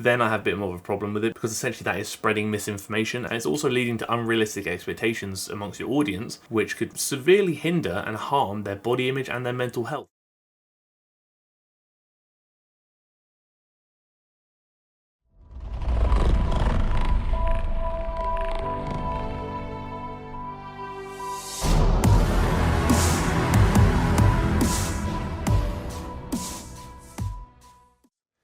then I have a bit more of a problem with it, because essentially that is spreading misinformation, and it's also leading to unrealistic expectations amongst your audience, which could severely hinder and harm their body image and their mental health.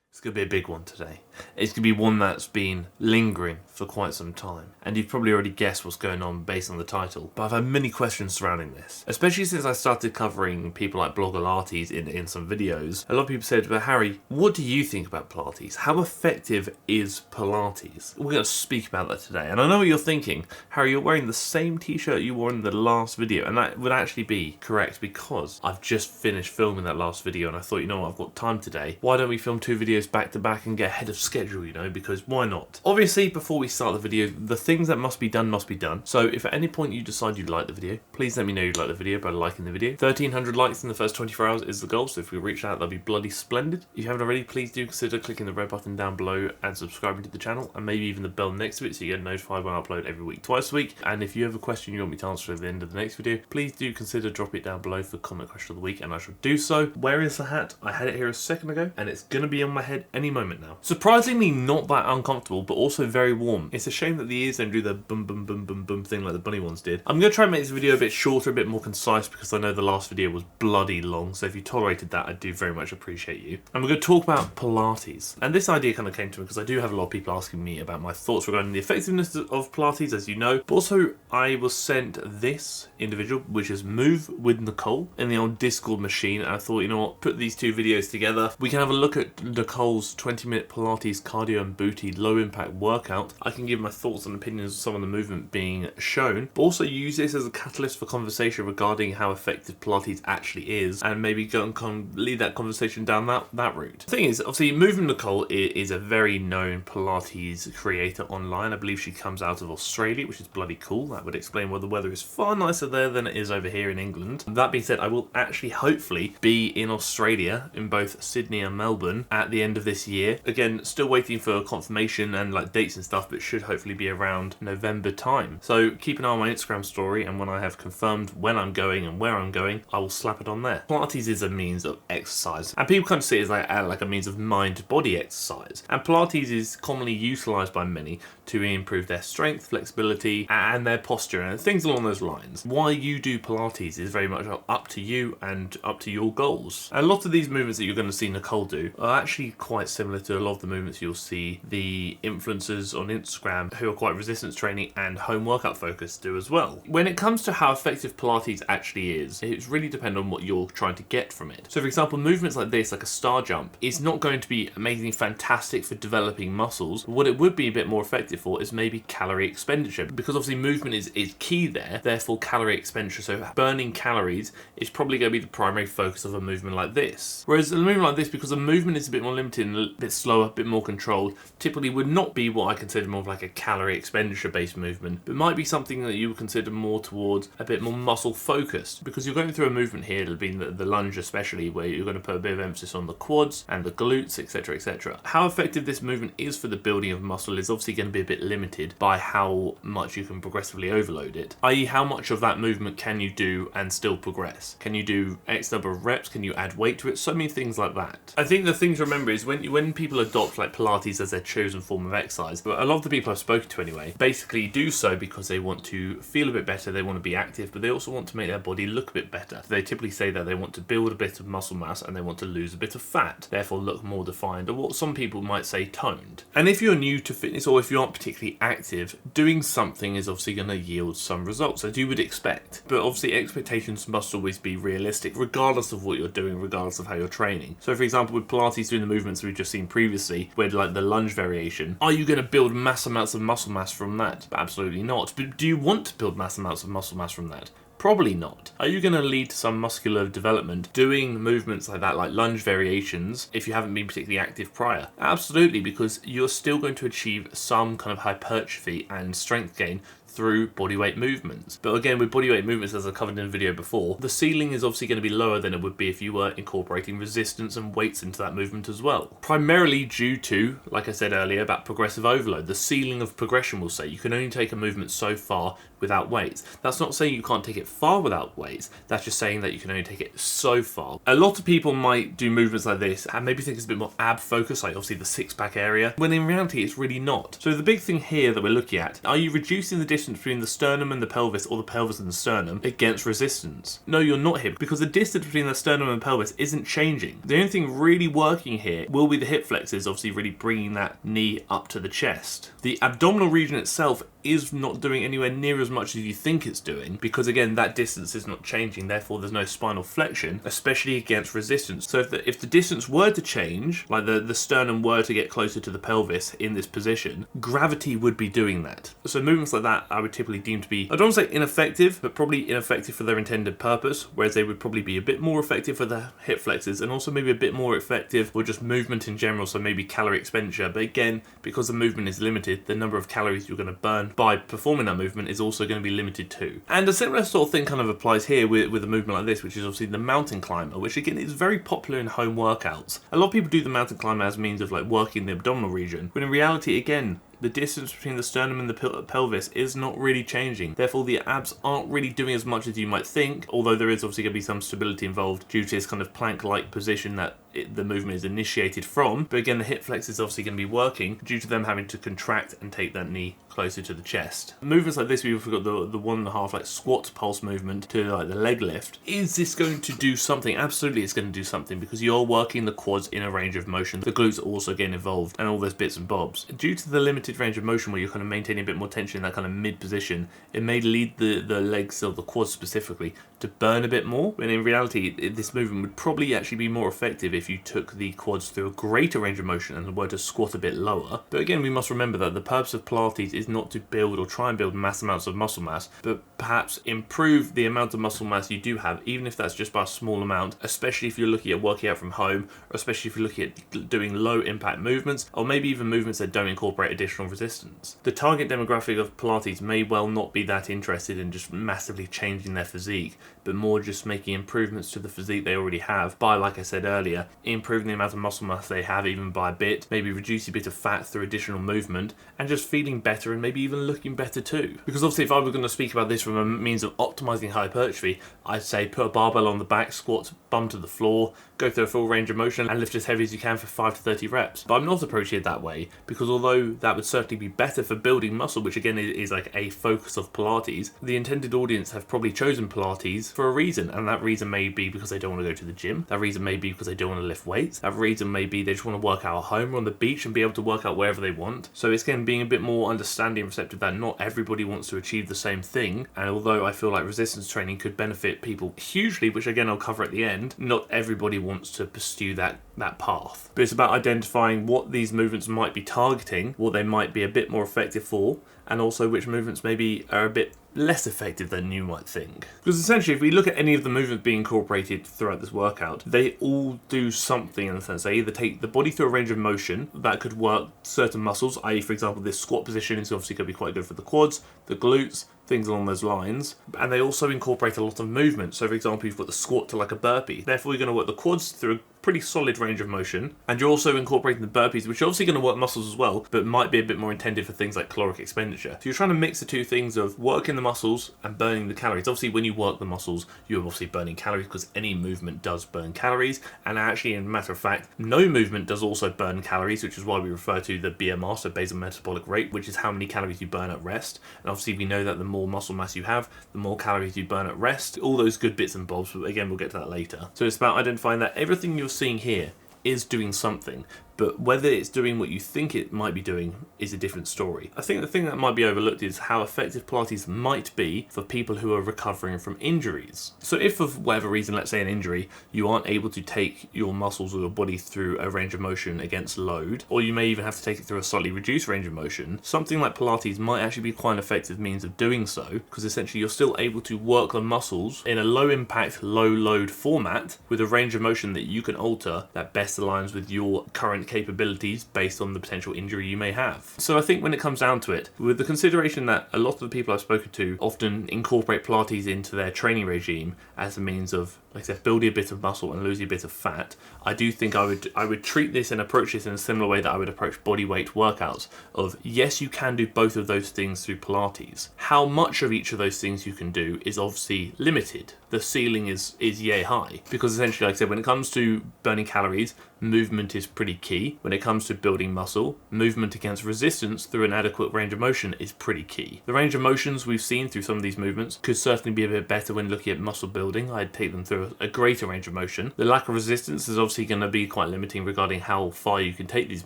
It's going to be a big one today. It's going to be one that's been lingering for quite some time. And you've probably already guessed what's going on based on the title. But I've had many questions surrounding this. Especially since I started covering people like Pilates in some videos. A lot of people said, but Harry, what do you think about Pilates? How effective is Pilates? We're going to speak about that today. And I know what you're thinking. Harry, you're wearing the same t-shirt you wore in the last video. And that would actually be correct, because I've just finished filming that last video and I thought, you know what, I've got time today. Why don't we film 2 videos back to back and get ahead of schedule, you know, because why not? Obviously, before we start the video, the things that must be done must be done. So if at any point you decide you'd like the video, please let me know you'd like the video by liking the video. 1,300 likes in the first 24 hours is the goal, so if we reach that, that'll be bloody splendid. If you haven't already, please do consider clicking the red button down below and subscribing to the channel, and maybe even the bell next to it so you get notified when I upload every week, twice a week. And if you have a question you want me to answer at the end of the next video, please do consider dropping it down below for comment question of the week, and I shall do so. Where is the hat? I had it here a second ago, and it's gonna be on my head any moment now. Surprisingly not that uncomfortable, but also very warm. It's a shame that the ears don't do the boom boom boom boom boom thing like the bunny ones did. I'm going to try and make this video a bit shorter, a bit more concise, because I know the last video was bloody long, so if you tolerated that, I do very much appreciate you. And we're going to talk about Pilates. And this idea kind of came to me because I do have a lot of people asking me about my thoughts regarding the effectiveness of Pilates, as you know, but also I was sent this individual, which is Move With Nicole, in the old Discord machine, and I thought, you know what, put these 2 videos together. We can have a look at Nicole's 20-minute Pilates cardio and booty low impact workout. I can give my thoughts and opinions on some of the movement being shown, but also use this as a catalyst for conversation regarding how effective Pilates actually is, and maybe go and lead that conversation down that route. The thing is, obviously, Move With Nicole is a very known Pilates creator online. I believe she comes out of Australia, which is bloody cool. That would explain why the weather is far nicer there than it is over here in England. That being said, I will actually hopefully be in Australia, in both Sydney and Melbourne, at the end of this year. Again, still waiting for confirmation and like dates and stuff, but should hopefully be around November time. So keep an eye on my Instagram story, and when I have confirmed when I'm going and where I'm going, I will slap it on there. Pilates is a means of exercise, and people kind of see it as like a means of mind-body exercise. And Pilates is commonly utilized by many to improve their strength, flexibility, and their posture, and things along those lines. Why you do Pilates is very much up to you and up to your goals. And a lot of these movements that you're going to see Nicole do are actually quite similar to a lot of the movements you'll see the influencers on Instagram who are quite resistance training and home workout focused do as well. When it comes to how effective Pilates actually is, it's really dependent on what you're trying to get from it. So for example, movements like this, like a star jump, is not going to be amazingly fantastic for developing muscles. What it would be a bit more effective for is maybe calorie expenditure, because obviously movement is key there, therefore calorie expenditure. So burning calories is probably going to be the primary focus of a movement like this. Whereas a movement like this, because the movement is a bit more limited and a bit slower, a bit more controlled, typically would not be what I consider more of like a calorie expenditure based movement, but might be something that you would consider more towards a bit more muscle focused, because you're going through a movement here, it'll be the lunge especially, where you're going to put a bit of emphasis on the quads and the glutes, etc, etc. How effective this movement is for the building of muscle is obviously going to be a bit limited by how much you can progressively overload it, i.e. how much of that movement can you do and still progress. Can you do X number of reps? Can you add weight to it? So many things like that. I think the thing to remember is when people adopt like Pilates as their chosen form of exercise, but a lot of the people I've spoken to anyway, basically do so because they want to feel a bit better, they want to be active, but they also want to make their body look a bit better. They typically say that they want to build a bit of muscle mass and they want to lose a bit of fat, therefore look more defined, or what some people might say toned. And if you're new to fitness, or if you aren't particularly active, doing something is obviously going to yield some results, as you would expect. But obviously expectations must always be realistic, regardless of what you're doing, regardless of how you're training. So for example, with Pilates doing the movements we've just seen previously, where like the lunge variation, are you going to build mass amounts of muscle mass from that? Absolutely not. But do you want to build mass amounts of muscle mass from that? Probably not. Are you going to lead to some muscular development doing movements like that, like lunge variations, if you haven't been particularly active prior? Absolutely, because you're still going to achieve some kind of hypertrophy and strength gain through bodyweight movements. But again, with bodyweight movements, as I covered in a video before, the ceiling is obviously going to be lower than it would be if you were incorporating resistance and weights into that movement as well. Primarily due to, like I said earlier, about progressive overload. The ceiling of progression will say you can only take a movement so far without weights. That's not saying you can't take it far without weights, that's just saying that you can only take it so far. A lot of people might do movements like this and maybe think it's a bit more ab focused, like obviously the six-pack area, when in reality it's really not. So the big thing here that we're looking at, are you reducing the distance between the sternum and the pelvis, or the pelvis and the sternum, against resistance? No, you're not here, because the distance between the sternum and pelvis isn't changing. The only thing really working here will be the hip flexors, obviously really bringing that knee up to the chest. The abdominal region itself is not doing anywhere near as much as you think it's doing, because again, that distance is not changing, therefore there's no spinal flexion, especially against resistance. So if the distance were to change, like the sternum were to get closer to the pelvis in this position, gravity would be doing that. So movements like that I would typically deem to be, I don't want to say ineffective, but probably ineffective for their intended purpose, whereas they would probably be a bit more effective for the hip flexors, and also maybe a bit more effective for just movement in general, so maybe calorie expenditure. But again, because the movement is limited, the number of calories you're going to burn by performing that movement is also going to be limited too. And a similar sort of thing kind of applies here with a movement like this, which is obviously the mountain climber, which again is very popular in home workouts. A lot of people do the mountain climber as means of like working the abdominal region, when in reality, again, the distance between the sternum and the pelvis is not really changing. Therefore, the abs aren't really doing as much as you might think, although there is obviously going to be some stability involved due to this kind of plank-like position that the movement is initiated from. But again, the hip flex is obviously going to be working due to them having to contract and take that knee closer to the chest. Movements like this, we've got the 1.5 like squat pulse movement to like the leg lift. Is this going to do something? Absolutely, it's going to do something, because you're working the quads in a range of motion. The glutes are also getting involved, and all those bits and bobs. Due to the limited range of motion where you're kind of maintaining a bit more tension in that kind of mid position, it may lead the legs, or the quads specifically, to burn a bit more. When in reality, this movement would probably actually be more effective if you took the quads through a greater range of motion and were to squat a bit lower. But again, we must remember that the purpose of Pilates is not to build or try and build mass amounts of muscle mass, but perhaps improve the amount of muscle mass you do have, even if that's just by a small amount, especially if you're looking at working out from home, or especially if you're looking at doing low impact movements, or maybe even movements that don't incorporate additional resistance. The target demographic of Pilates may well not be that interested in just massively changing their physique, but more just making improvements to the physique they already have by, like I said earlier, improving the amount of muscle mass they have even by a bit, maybe reducing a bit of fat through additional movement, and just feeling better and maybe even looking better too. Because obviously, if I were going to speak about this from a means of optimizing hypertrophy, I'd say put a barbell on the back, squat, bum to the floor, go through a full range of motion, and lift as heavy as you can for 5 to 30 reps. But I'm not approaching it that way, because although that would certainly be better for building muscle, which again is like a focus of Pilates, the intended audience have probably chosen Pilates for a reason, and that reason may be because they don't want to go to the gym, that reason may be because they don't want to lift weights, that reason may be they just want to work out at home or on the beach and be able to work out wherever they want. So it's again being a bit more understanding and receptive that not everybody wants to achieve the same thing, and although I feel like resistance training could benefit people hugely, which again I'll cover at the end, not everybody wants to pursue that path. But it's about identifying what these movements might be targeting, what they might be a bit more effective for, and also which movements maybe are a bit less effective than you might think. Because essentially, if we look at any of the movements being incorporated throughout this workout, they all do something in the sense they either take the body through a range of motion that could work certain muscles, i.e. for example this squat position is obviously going to be quite good for the quads, the glutes, things along those lines, and they also incorporate a lot of movement. So for example, you've got the squat to like a burpee, therefore you're going to work the quads through a pretty solid range of motion, and you're also incorporating the burpees, which are obviously going to work muscles as well, but might be a bit more intended for things like caloric expenditure. So you're trying to mix the two things of working the muscles and burning the calories. Obviously when you work the muscles, you're obviously burning calories, because any movement does burn calories, and actually, in matter of fact, no movement does also burn calories, which is why we refer to the BMR, so basal metabolic rate, which is how many calories you burn at rest. And obviously we know that the more muscle mass you have, the more calories you burn at rest, all those good bits and bobs, but again we'll get to that later. So it's about identifying that everything you're seeing here is doing something, but whether it's doing what you think it might be doing is a different story. I think the thing that might be overlooked is how effective Pilates might be for people who are recovering from injuries. So if for whatever reason, let's say an injury, you aren't able to take your muscles or your body through a range of motion against load, or you may even have to take it through a slightly reduced range of motion, something like Pilates might actually be quite an effective means of doing so, because essentially you're still able to work the muscles in a low impact, low load format with a range of motion that you can alter that best aligns with your current different capabilities based on the potential injury you may have. So I think when it comes down to it, with the consideration that a lot of the people I've spoken to often incorporate Pilates into their training regime as a means of, like I said, building a bit of muscle and losing a bit of fat, I do think I would treat this and approach this in a similar way that I would approach body weight workouts. Of yes, you can do both of those things through Pilates. How much of each of those things you can do is obviously limited. The ceiling is yay high, because essentially, like I said, when it comes to burning calories, movement is pretty key. When it comes to building muscle, movement against resistance through an adequate range of motion is pretty key. The range of motions we've seen through some of these movements could certainly be a bit better when looking at muscle building. I'd take them through a greater range of motion. The lack of resistance is obviously going to be quite limiting regarding how far you can take these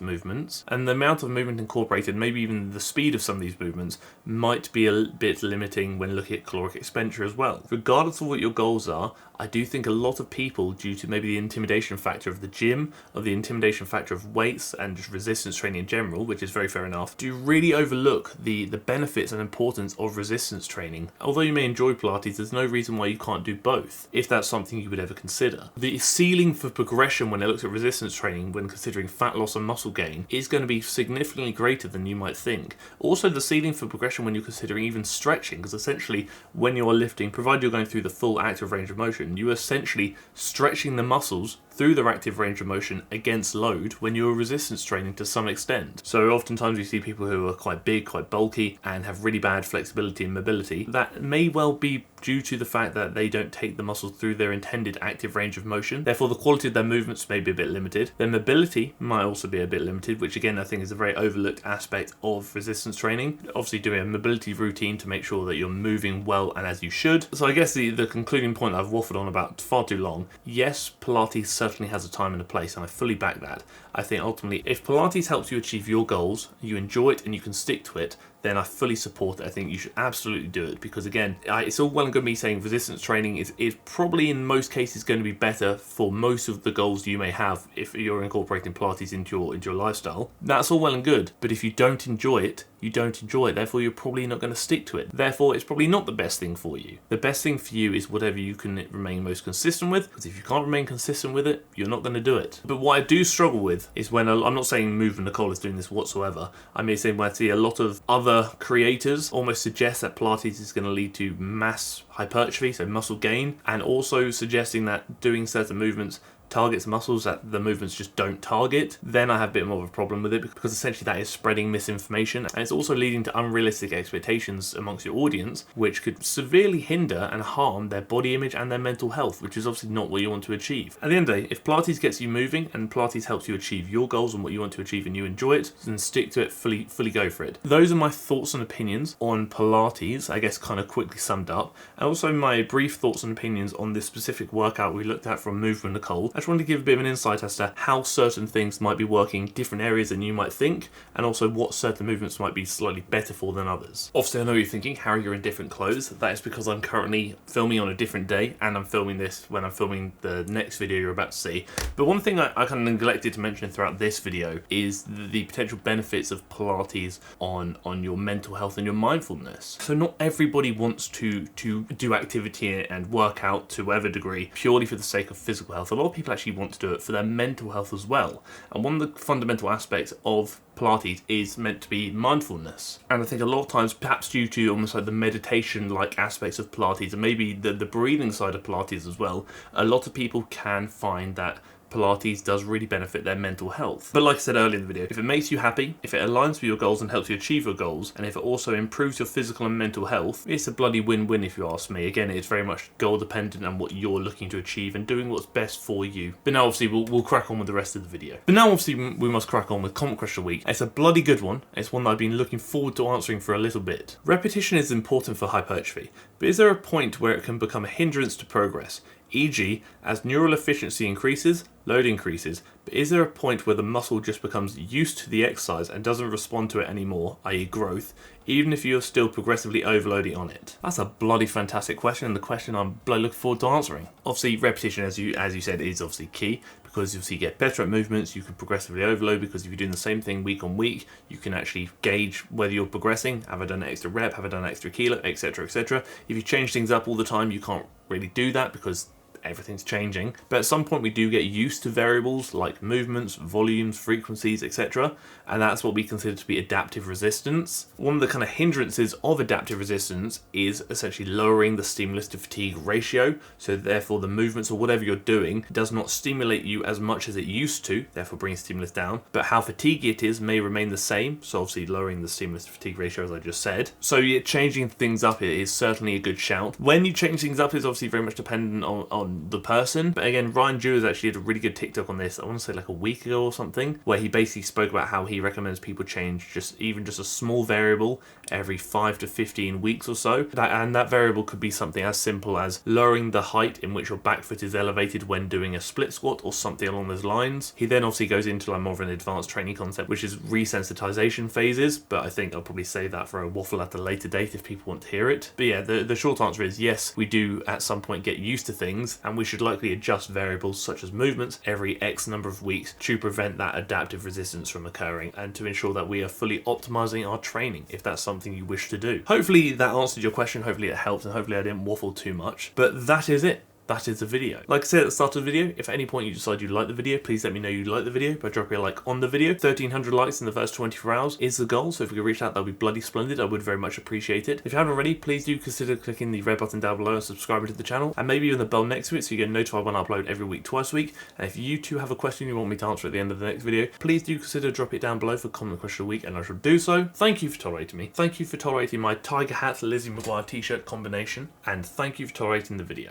movements, and the amount of movement incorporated, maybe even the speed of some of these movements, might be a bit limiting when looking at caloric expenditure as well. Regardless of what your goals are, I do think a lot of people, due to maybe the intimidation factor of the gym, or the intimidation factor of weights and just resistance training in general, which is very fair enough, do really overlook the benefits and importance of resistance training. Although you may enjoy Pilates, there's no reason why you can't do both, if that's something you would ever consider. The ceiling for progression when it looks at resistance training, when considering fat loss and muscle gain, is going to be significantly greater than you might think. Also, the ceiling for progression when you're considering even stretching, because essentially when you're lifting, provided you're going through the full active range of motion, you're essentially stretching the muscles through their active range of motion against load when you're resistance training to some extent. So oftentimes you see people who are quite big, quite bulky, and have really bad flexibility and mobility. That may well be due to the fact that they don't take the muscles through their intended active range of motion. Therefore, the quality of their movements may be a bit limited. Their mobility might also be a bit limited, which again I think is a very overlooked aspect of resistance training. Obviously doing a mobility routine to make sure that you're moving well and as you should. So I guess the concluding point I've waffled on about far too long. Yes, Pilates certainly has a time and a place, and I fully back that. I think ultimately, if Pilates helps you achieve your goals, you enjoy it and you can stick to it, then I fully support it. I think you should absolutely do it, because again, it's all well and good me saying resistance training is probably in most cases going to be better for most of the goals you may have if you're incorporating Pilates into your lifestyle. That's all well and good, but if you don't enjoy it, you don't enjoy it. Therefore, you're probably not going to stick to it. Therefore, it's probably not the best thing for you. The best thing for you is whatever you can remain most consistent with, because if you can't remain consistent with it, you're not going to do it. But what I do struggle with is when, I'm not saying Move With Nicole is doing this whatsoever, I mean saying when I see a lot of other creators almost suggest that Pilates is going to lead to mass hypertrophy, so muscle gain, and also suggesting that doing certain movements targets muscles that the movements just don't target, then I have a bit more of a problem with it, because essentially that is spreading misinformation, and it's also leading to unrealistic expectations amongst your audience, which could severely hinder and harm their body image and their mental health, which is obviously not what you want to achieve. At the end of the day, if Pilates gets you moving and Pilates helps you achieve your goals and what you want to achieve and you enjoy it, then stick to it, fully go for it. Those are my thoughts and opinions on Pilates, I guess kind of quickly summed up, and also my brief thoughts and opinions on this specific workout we looked at from Move With Nicole. I just wanted to give a bit of an insight as to how certain things might be working different areas than you might think, and also what certain movements might be slightly better for than others. Obviously, I know you're thinking, Harry, you're in different clothes. That is because I'm currently filming on a different day, and I'm filming this when I'm filming the next video you're about to see. But one thing I kind of neglected to mention throughout this video is the potential benefits of Pilates on your mental health and your mindfulness. So not everybody wants to do activity and work out to whatever degree purely for the sake of physical health. A lot of people actually want to do it for their mental health as well. And one of the fundamental aspects of Pilates is meant to be mindfulness. And I think a lot of times, perhaps due to almost like the meditation-like aspects of Pilates and maybe the breathing side of Pilates as well, a lot of people can find that Pilates does really benefit their mental health. But like I said earlier in the video, if it makes you happy, if it aligns with your goals and helps you achieve your goals, and if it also improves your physical and mental health, it's a bloody win-win if you ask me. Again, it's very much goal dependent on what you're looking to achieve and doing what's best for you. But now obviously we'll crack on with the rest of the video. But now obviously we must crack on with Comment Question Week. It's a bloody good one. It's one that I've been looking forward to answering for a little bit. Repetition is important for hypertrophy, but is there a point where it can become a hindrance to progress? E.g., as neural efficiency increases, load increases, but is there a point where the muscle just becomes used to the exercise and doesn't respond to it anymore, i.e. growth, even if you're still progressively overloading on it? That's a bloody fantastic question, and the question I'm bloody looking forward to answering. Obviously, repetition, as you said, is obviously key, because obviously you get better at movements, you can progressively overload, because if you're doing the same thing week on week, you can actually gauge whether you're progressing. Have I done an extra rep? Have I done an extra kilo? Etc, etc. If you change things up all the time, you can't really do that, because everything's changing. But at some point we do get used to variables like movements, volumes, frequencies, etc. And that's what we consider to be adaptive resistance. One of the kind of hindrances of adaptive resistance is essentially lowering the stimulus to fatigue ratio. So therefore the movements or whatever you're doing does not stimulate you as much as it used to, therefore bringing stimulus down. But how fatigued it is may remain the same. So obviously lowering the stimulus to fatigue ratio, as I just said. So yeah, changing things up is certainly a good shout. When you change things up is obviously very much dependent on the person. But again, Ryan Jewers actually did a really good TikTok on this, I want to say like a week ago or something, where he basically spoke about how he recommends people change even just a small variable every 5 to 15 weeks or so. And that variable could be something as simple as lowering the height in which your back foot is elevated when doing a split squat or something along those lines. He then obviously goes into like more of an advanced training concept, which is resensitization phases, but I think I'll probably save that for a waffle at a later date if people want to hear it. But yeah, the short answer is yes, we do at some point get used to things, and we should likely adjust variables such as movements every X number of weeks to prevent that adaptive resistance from occurring and to ensure that we are fully optimizing our training if that's something you wish to do. Hopefully that answered your question, hopefully it helped, and hopefully I didn't waffle too much. But that is it. That is the video. Like I said at the start of the video, if at any point you decide you like the video, please let me know you like the video by dropping a like on the video. 1,300 likes in the first 24 hours is the goal, so if we could reach that, that would be bloody splendid. I would very much appreciate it. If you haven't already, please do consider clicking the red button down below and subscribing to the channel, and maybe even the bell next to it so you get notified when I upload every week, twice a week. And if you too have a question you want me to answer at the end of the next video, please do consider drop it down below for comment question of the week, and I shall do so. Thank you for tolerating me. Thank you for tolerating my tiger hat Lizzie McGuire t-shirt combination, and thank you for tolerating the video.